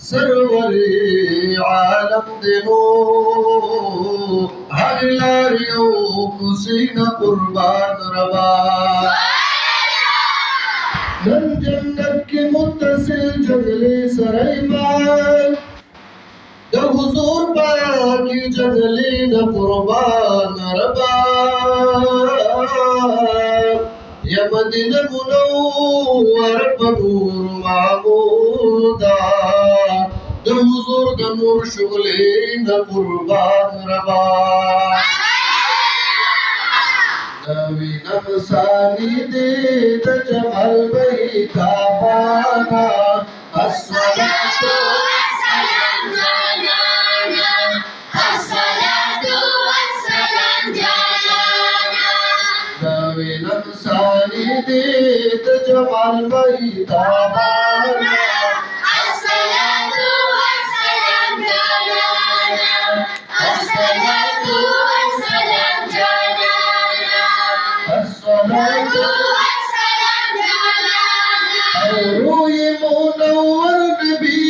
सरवरे आलम दिनो हर लारियो कुसीना कुर्बान रबा नन जन्नत के मुत्तसिल जंगले सरायमान द हुजूर पाक की जंगली न कुर्बान रबा या Medina Munawwar Banur मामूदा the Hazur the नूर शुगले न कुर्बान रबा नवी नमसानी दे द जमाल बही ताबाना अस्सलातु वस्सलाम जानाना अस्सलातु वस्सलाम जानाना नवी नमसानी दे द जमाल बही ताबाना अस्सलातु वस्सलाम जानाना अस्सलातु वस्सलाम जानाना अस्सलातु वस्सलाम जानाना रूए मुनव्वर नबी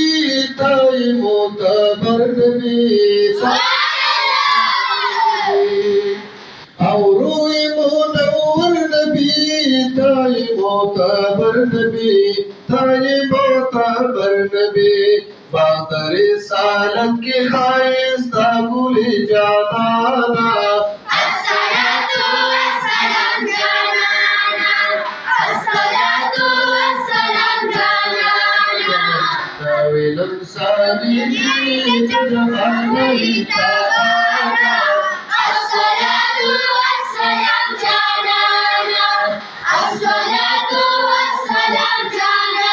ताई मोतबर नबी रूए मुनव्वर नबी ताई मोतबर नबी ताई मोतबर नबी बादर सालत के खाइस्ता गुले जानाना अस्सलातु वस्सलाम जानाना अस्सलातु वस्सलाम जानाना नवीलम सानी जमाल वही ताबाना अस्सलातु वस्सलाम जानाना अस्सलातु वस्सलाम जानाना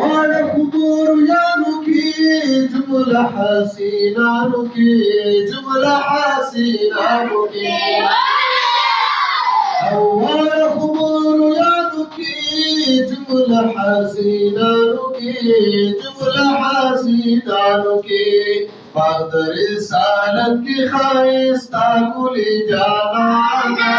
वाला खुबूर यानु की जुमला हसीनानु की जुमला हसीनानु की वाला खुबूर यानु की जुमला हसीनानु की जुमला हसीनानु की बादर सालत की खाइस्ता गुली जानाना